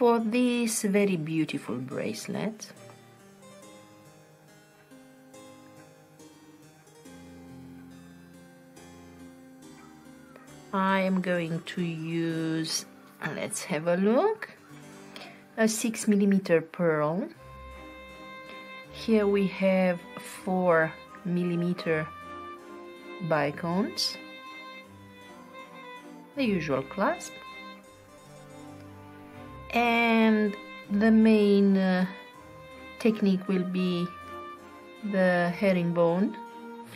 For this very beautiful bracelet, I am going to use, let's have a look, a 6mm pearl. Here we have 4mm bicones, the usual clasp, and the main technique will be the herringbone,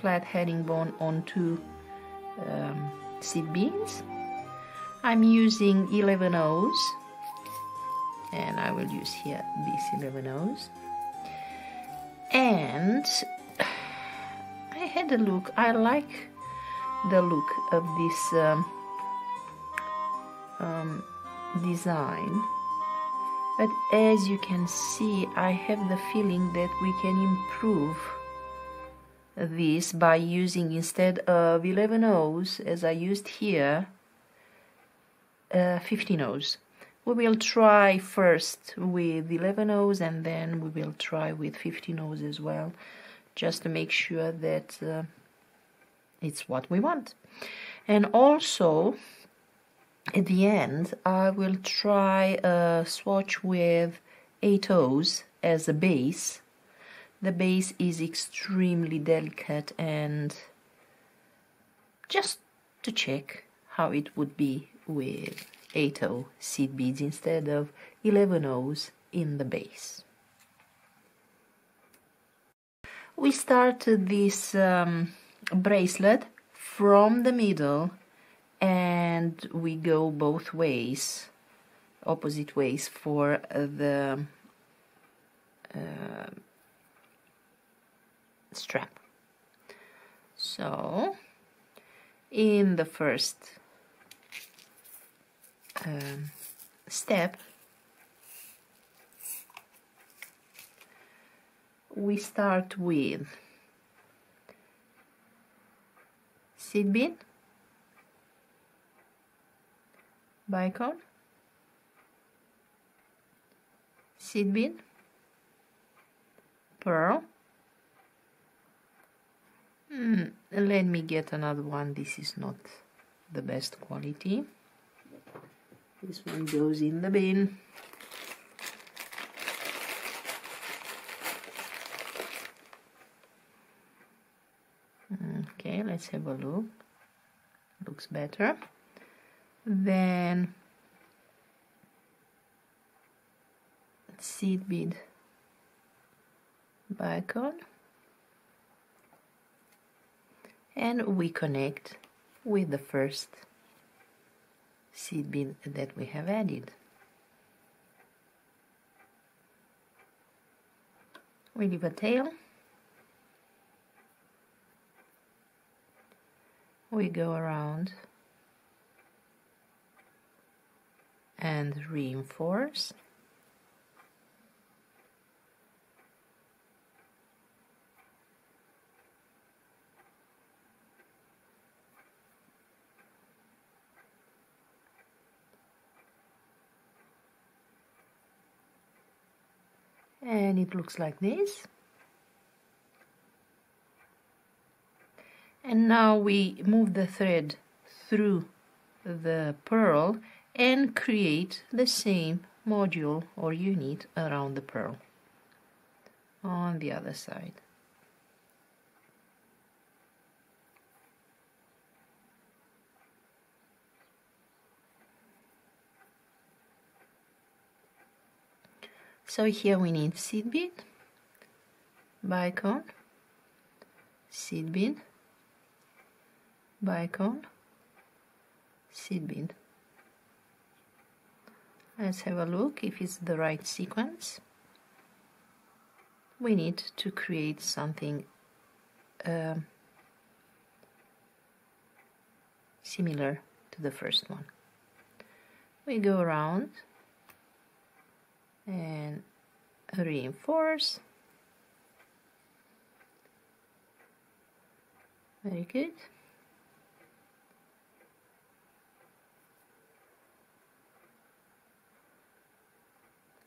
flat herringbone onto seed beads. I'm using 11 O's, and I will use here these 11 O's. And I had a look, I like the look of this design, but as you can see, I have the feeling that we can improve this by using, instead of 11 O's as I used here, 15 O's. We will try first with 11 O's and then we will try with 15 O's as well, just to make sure that it's what we want. And also at the end I will try a swatch with 8 O's as a base. The base is extremely delicate, and just to check how it would be with 8 O seed beads instead of 11 O's in the base. We started this bracelet from the middle and we go both ways, opposite ways, for the strap. So in the first step we start with seed bead, bicone, seed bead, pearl. Let me get another one. This is not the best quality. This one goes in the bin. Okay, let's have a look. Looks better. Then seed bead, bicone, and we connect with the first seed bead that we have added. We leave a tail, we go around and reinforce, and it looks like this. And now we move the thread through the pearl and create the same module or unit around the pearl on the other side. So here we need seed bead, bicone, seed bead, bicone, seed bead. Let's have a look if it's the right sequence. We need to create something similar to the first one. We go around and reinforce. Very good.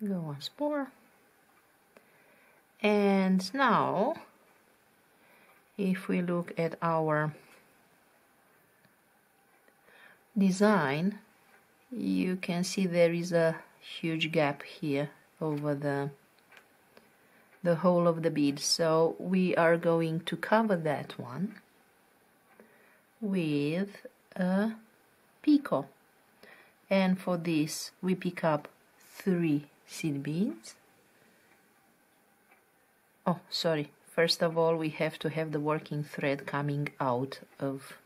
Go once more. And now, if we look at our design, you can see there is a huge gap here over the whole of the bead. So we are going to cover that one with a picot. And for this we pick up 3 seed beads. Oh, sorry. First of all, we have to have the working thread coming out of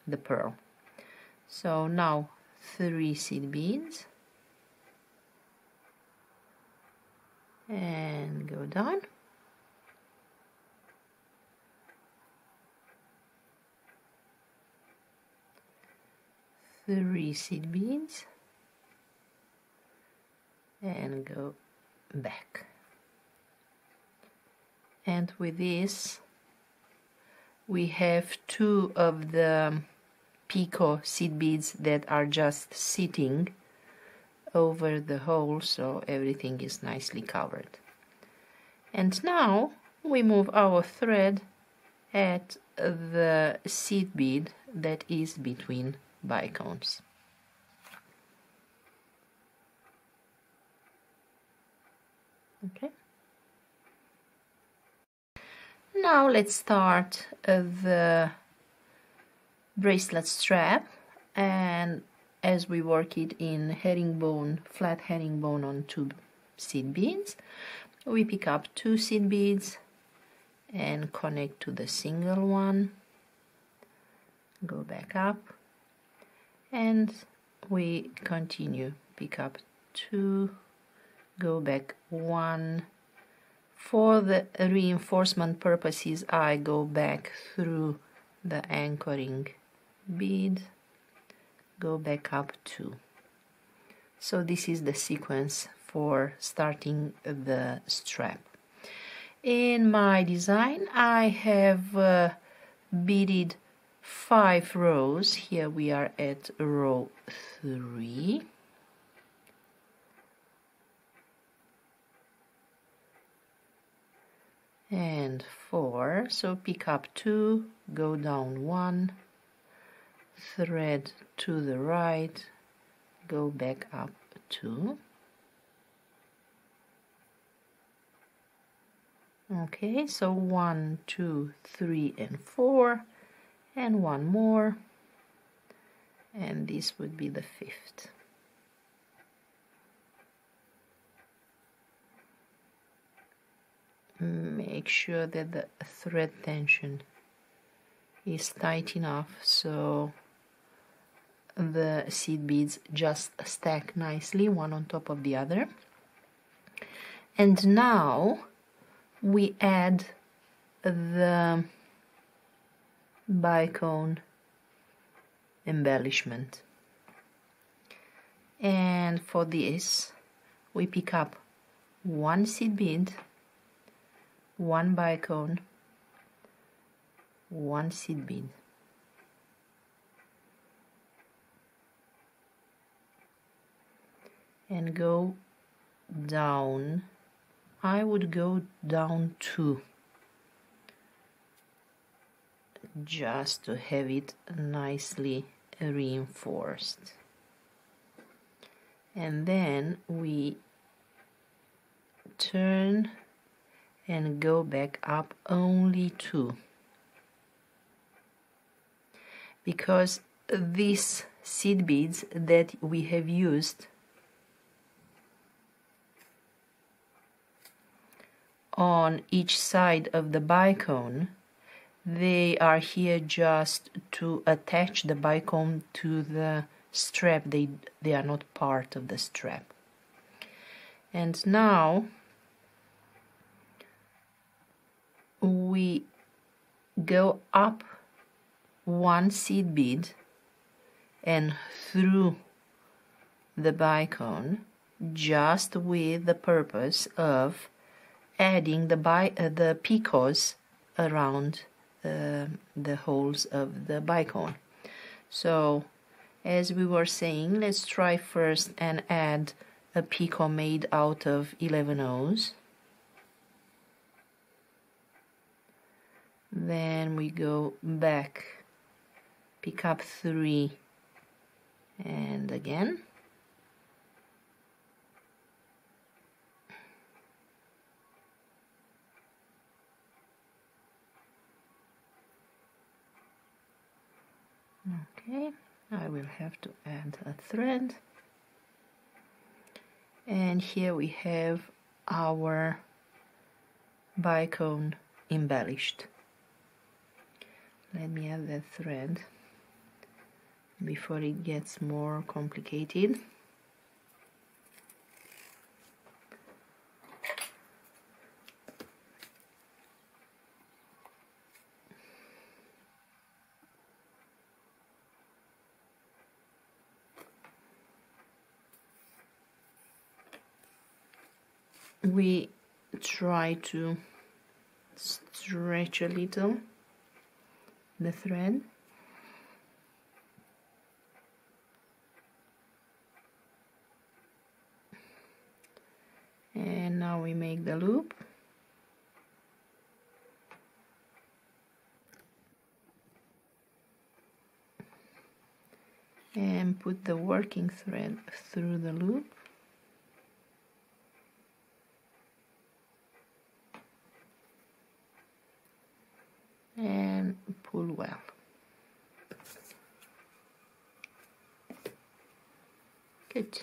the pearl. So now 3 seed beads and go down. Three seed beads and go back. And with this we have 2 of the picot seed beads that are just sitting over the hole, so everything is nicely covered. And now we move our thread at the seed bead that is between bicones. Okay. Now let's start the bracelet strap, and as we work it in herringbone, flat herringbone on 2 seed beads, we pick up 2 seed beads and connect to the single one, go back up, and we continue, pick up 2, go back 1. For the reinforcement purposes, I go back through the anchoring bead, go back up 2. So this is the sequence for starting the strap. In my design, I have beaded 5 rows. Here we are at row 3. And 4, so pick up 2, go down 1, thread to the right, go back up 2. Okay, so 1, 2, 3, and 4, and 1 more, and this would be the 5th. Make sure that the thread tension is tight enough so the seed beads just stack nicely one on top of the other. And now we add the bicone embellishment, and for this we pick up 1 seed bead, 1 bicone, 1 seed bead, and go down. I would go down 2 just to have it nicely reinforced, and then we turn and go back up only 2, because these seed beads that we have used on each side of the bicone, they are here just to attach the bicone to the strap. They are not part of the strap. And now we go up 1 seed bead and through the bicone, just with the purpose of adding the picots around the holes of the bicone. So as we were saying, let's try first and add a picot made out of 11 O's. Then we go back, pick up 3, and again. Okay, I will have to add a thread. And here we have our bicone embellished. Let me add that thread before it gets more complicated. We try to stretch a little the thread. And now we make the loop. And put the working thread through the loop. And pull well. Good.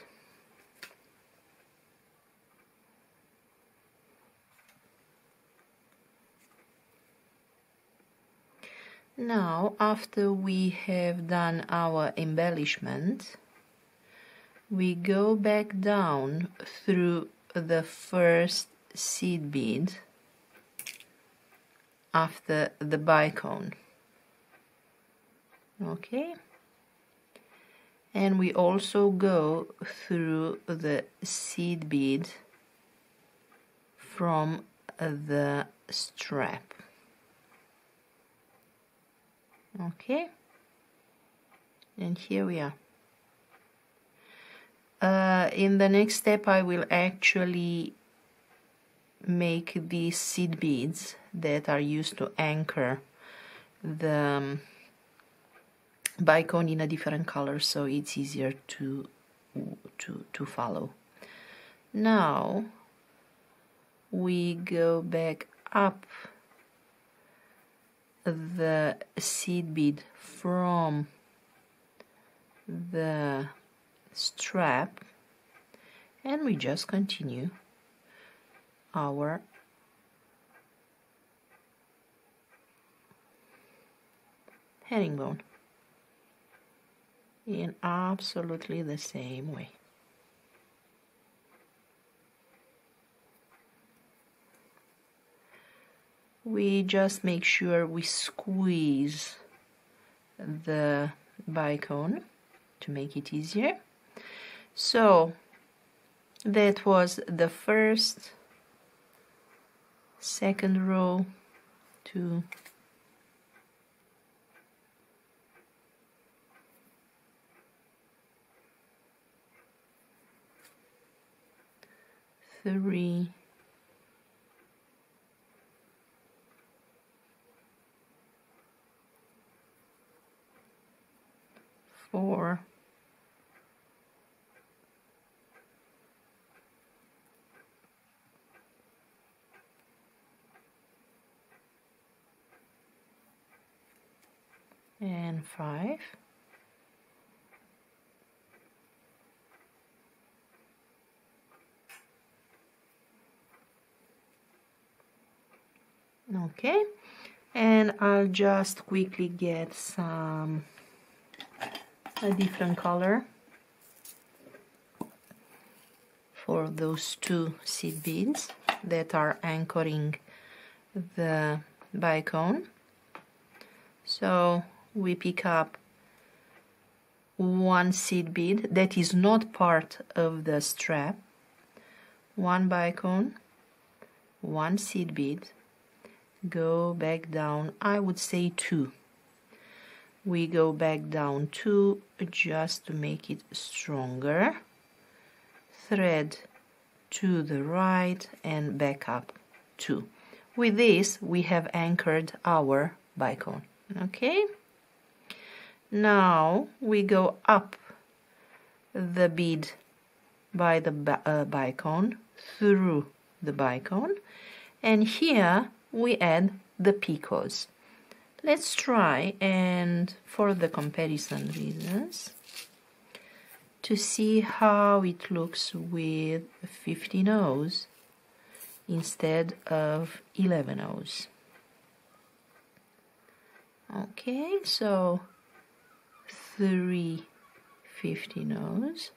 Now, after we have done our embellishment, we go back down through the first seed bead after the bicone. Okay, and we also go through the seed bead from the strap. Okay, and here we are. In the next step I will actually make these seed beads that are used to anchor the bicone in a different color, so it's easier to follow. Now we go back up the seed bead from the strap, and we just continue our herringbone in absolutely the same way. We just make sure we squeeze the bicone to make it easier. So that was the first, second row, 2, 3, 4, 5. Okay, and I'll just quickly get a different color for those 2 seed beads that are anchoring the bicone. So we pick up 1 seed bead that is not part of the strap, 1 bicone, 1 seed bead, go back down, I would say 2. We go back down 2 just to make it stronger, thread to the right and back up 2. With this we have anchored our bicone. Okay, now we go up the bead by the bicone through the bicone, and here we add the picots. Let's try, and for the comparison reasons, to see how it looks with 50 O's instead of 11 O's. Okay, so 3 50 O's,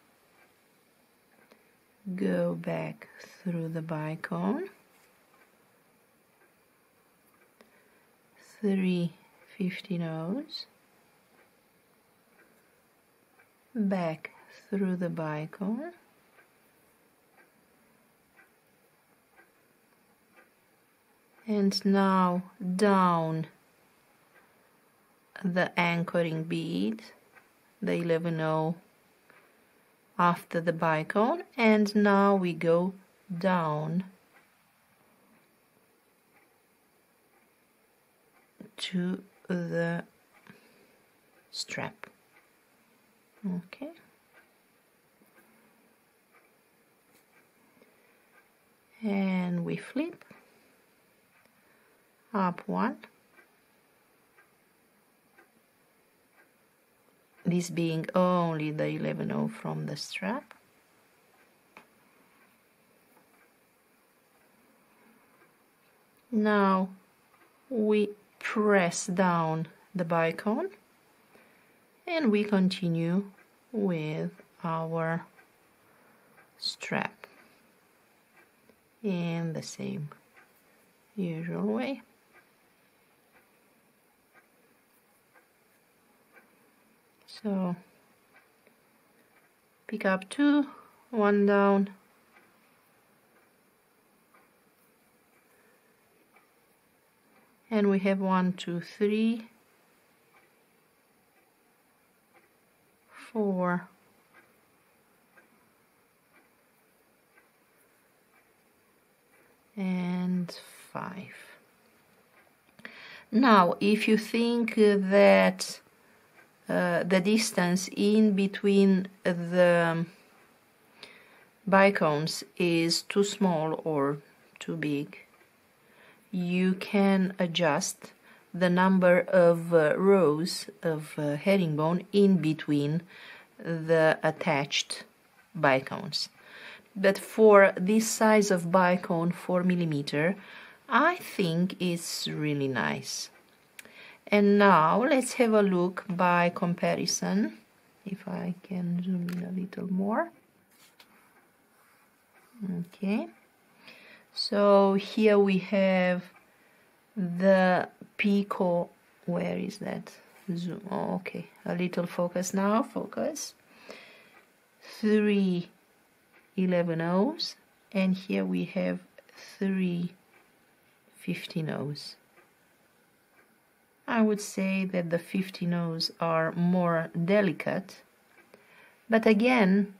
go back through the bicone, 3 50 O's, back through the bicone, and now down the anchoring bead, the 11O after the bicone, and now we go down to the strap. Okay, and we flip up 1, this being only the 11O from the strap. Now we press down the bicone and we continue with our strap in the same usual way. So pick up 2, 1 down, and we have 1 2 3 4 and 5. Now if you think that the distance in between the bicones is too small or too big, you can adjust the number of rows of herringbone in between the attached bicones. But for this size of bicone, 4 mm, I think it's really nice. And now let's have a look by comparison, if I can zoom in a little more. Okay, so here we have the picot. Where is that? Zoom. Oh, okay, a little focus now. Focus. 3 11Os, and here we have 3 15Os. I would say that the 15Os are more delicate, but again,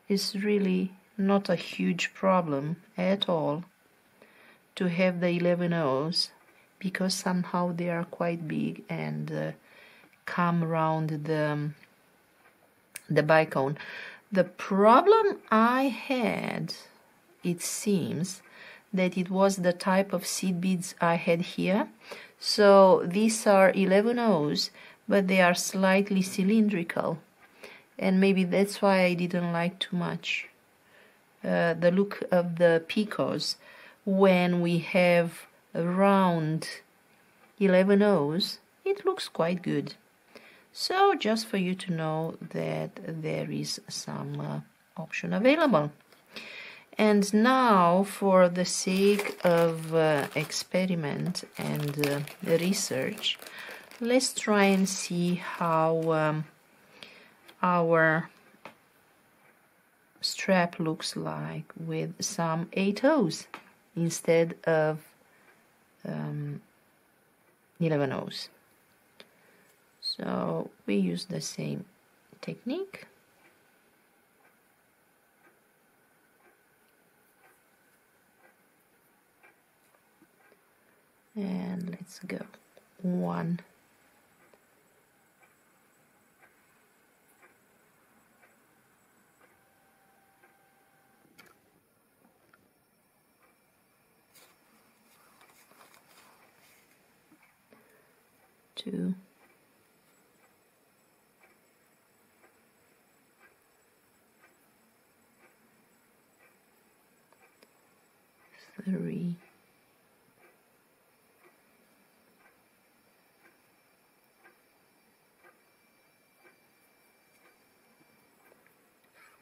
it's really not a huge problem at all to have the 11Os, because somehow they are quite big and come around the bicone. The problem I had, it seems, that it was the type of seed beads I had here. So these are 11Os, but they are slightly cylindrical, and maybe that's why I didn't like too much the look of the picots. When we have round 11Os, it looks quite good. So just for you to know that there is some option available. And now, for the sake of experiment and research, let's try and see how our strap looks like with some 8Os instead of 11Os. So we use the same technique. And let's go 1, 2, 3,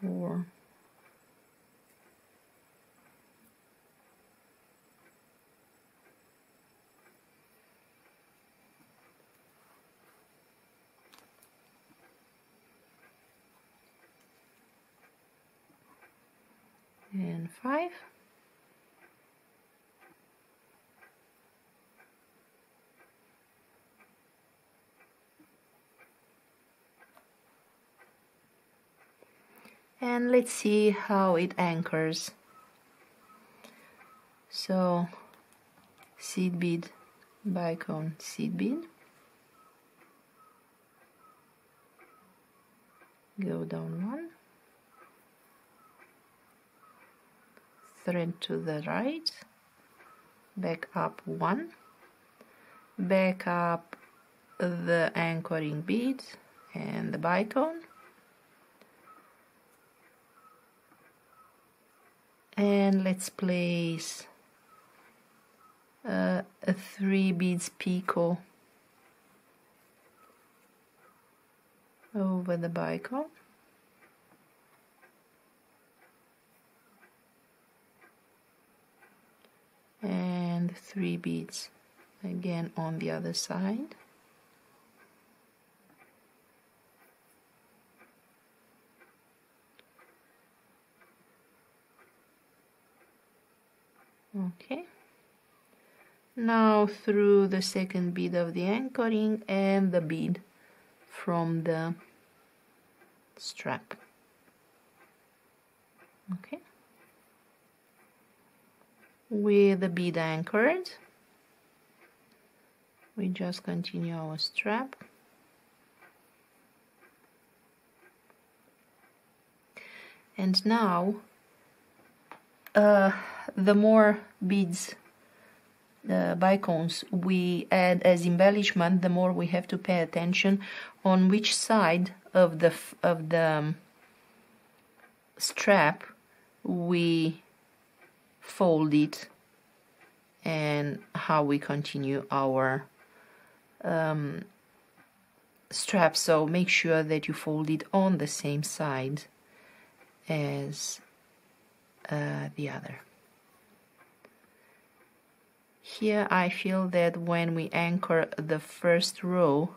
4, 5. And let's see how it anchors. So seed bead, bicone, seed bead, go down 1, thread to the right, back up 1, back up the anchoring bead and the bicone, and let's place a 3 beads picot over the bicone, and 3 beads again on the other side. Okay, now through the second bead of the anchoring and the bead from the strap. Okay, with the bead anchored, we just continue our strap. And now the more beads, bicones, we add as embellishment, the more we have to pay attention on which side of the strap we fold it and how we continue our strap. So make sure that you fold it on the same side as the other. Here I feel that when we anchor the first row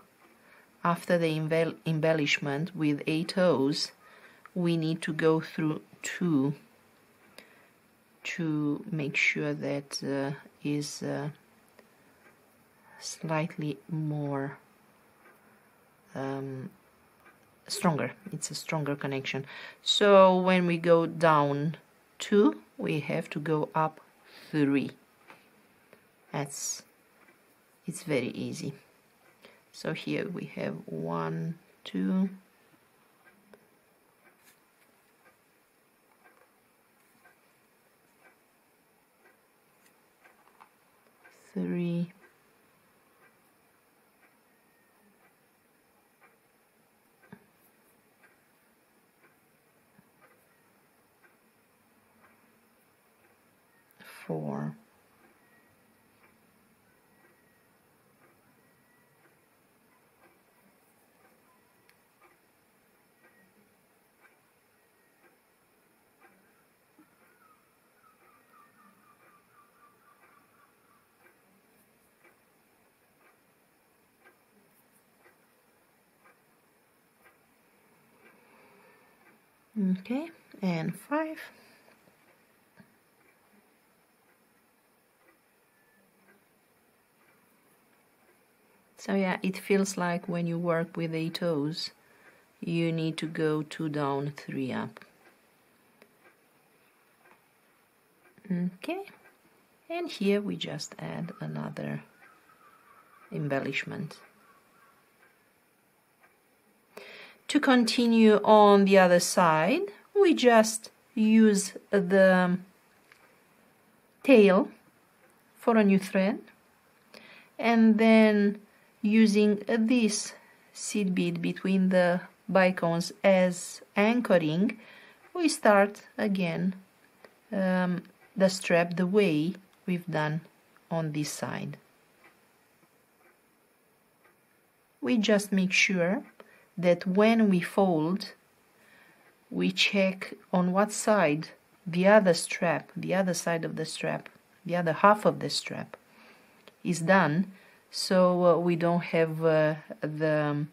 after the embellishment with 8 O's, we need to go through 2 to make sure that is slightly more stronger. It's a stronger connection. So when we go down 2, we have to go up 3. It's very easy. So here we have 1, 2, 3, 4, 5. So yeah, it feels like when you work with 8 O's, you need to go 2 down, 3 up. Okay, And here we just add another embellishment. To continue on the other side, we just use the tail for a new thread, and then using this seed bead between the bicones as anchoring, we start again the strap the way we've done on this side. We just make sure that when we fold, we check on what side the other strap, the other side of the strap, the other half of the strap is done, so we don't have the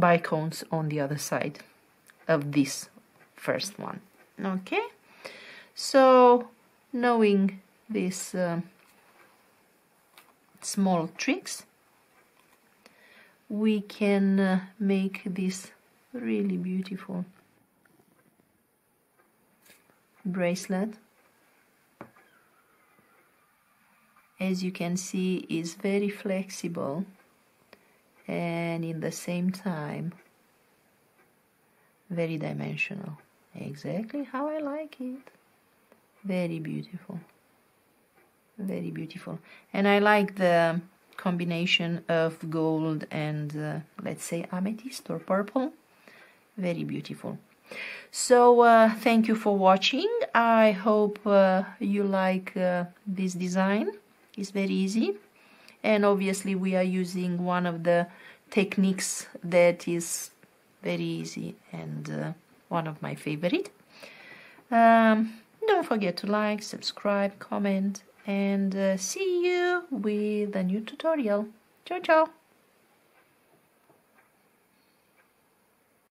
bicones on the other side of this first one. Okay, so knowing these small tricks, we can make this really beautiful bracelet. As you can see, is very flexible and in the same time very dimensional. Exactly how I like it. Very beautiful. Very beautiful. And I like the combination of gold and let's say amethyst or purple. Very beautiful. So thank you for watching. I hope you like this design. It's very easy, and obviously we are using one of the techniques that is very easy and one of my favorite. Don't forget to like, subscribe, comment, and see you with a new tutorial. Ciao ciao.